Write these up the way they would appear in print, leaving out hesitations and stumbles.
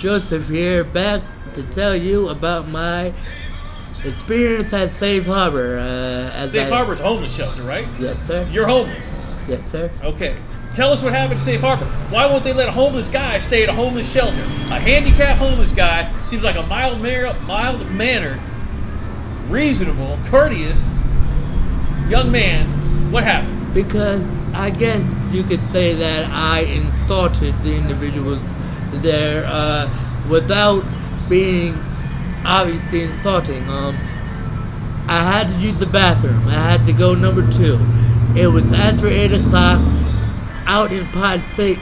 Joseph here, back to tell you about my experience at Safe Harbor. Safe Harbor's a homeless shelter, right? Yes, sir. You're homeless. Yes, sir. Okay. Tell us what happened to Safe Harbor. Why won't they let a homeless guy stay at a homeless shelter? A handicapped homeless guy seems like a mild-mannered, reasonable, courteous young man. What happened? Because I guess you could say that I insulted the individuals there without being obviously insulting. I had to use the bathroom. I had to go number 2. It was after 8 o'clock. Out in Pod 6,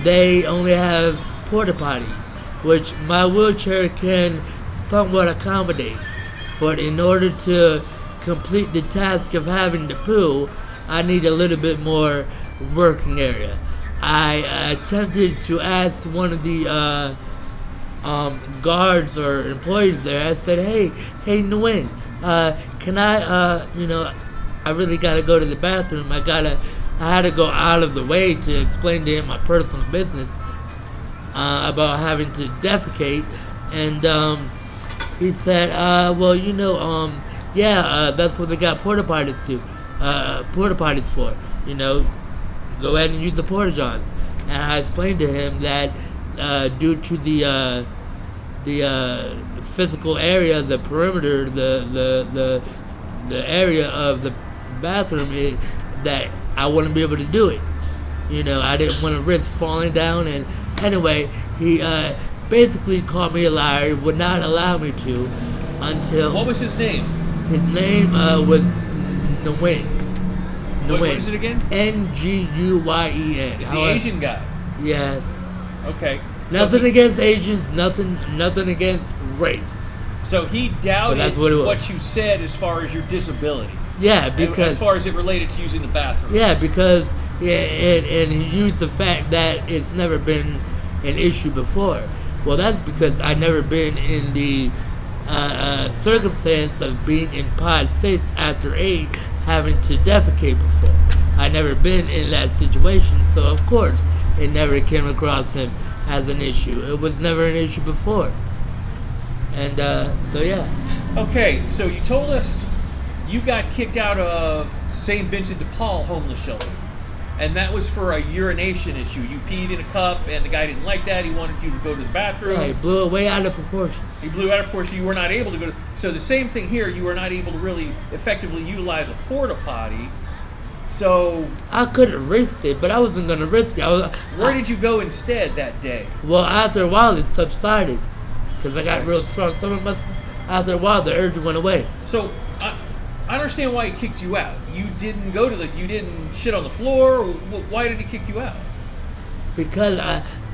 they only have porta potties, which my wheelchair can somewhat accommodate. But in order to complete the task of having to poo, I need a little bit more working area. I attempted to ask one of the guards or employees there. I said, hey, Nguyen, can I really gotta go to the bathroom. I had to go out of the way to explain to him my personal business about having to defecate. And he said, that's what they got porta potties for. Go ahead and use the porta johns. And I explained to him that due to the physical area, the perimeter, the area of the bathroom, that I wouldn't be able to do it. I didn't want to risk falling down. And anyway, he basically called me a liar, would not allow me to until... What was his name? His name was Nguyen. What is it again? Nguyen. Is he Asian guy? Yes. Okay. Nothing against Asians, nothing against race. So he doubted that's what you said as far as your disability. Yeah, because... As far as it related to using the bathroom. Yeah, because... and he used the fact that it's never been an issue before. Well, that's because I've never been in the circumstance of being in Pod 6 after 8, having to defecate before. I've never been in that situation, so of course it never came across him as an issue. It was never an issue before. And so yeah. Okay, so you told us you got kicked out of St. Vincent de Paul homeless shelter. And that was for a urination issue. You peed in a cup, and the guy didn't like that. He wanted you to go to the bathroom. Yeah, he blew it way out of proportion. He blew out of proportion. You were not able to go to... So the same thing here. You were not able to really effectively utilize a porta potty. So... I could have risked it, but I wasn't going to risk it. Where did you go instead that day? Well, after a while, it subsided. Because I got real strong. After a while, the urge went away. So... I understand why he kicked you out. You didn't go to you didn't shit on the floor. Why did he kick you out? Because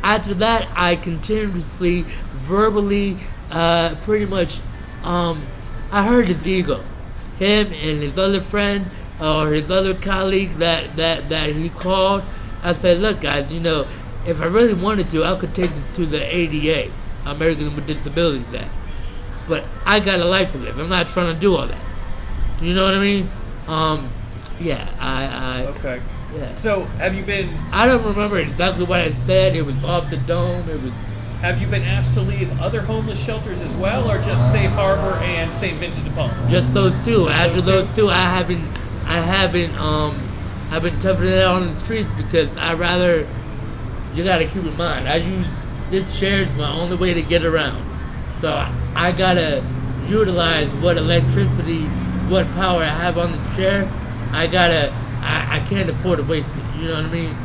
after that, I continuously, verbally, pretty much, I hurt his ego. Him and his other friend or his other colleague that he called. I said, look, guys, if I really wanted to, I could take this to the ADA, Americans with Disabilities Act. But I got a life to live. I'm not trying to do all that. You know what I mean? Okay. Yeah. So, have you been... I don't remember exactly what I said. It was off the dome. Have you been asked to leave other homeless shelters as well, or just Safe Harbor and St. Vincent de Paul? Just those two. After those two, I've been toughing it out on the streets because you gotta keep in mind, this chair is my only way to get around. So, I gotta utilize what power I have on the chair. I can't afford to waste it. You know what I mean?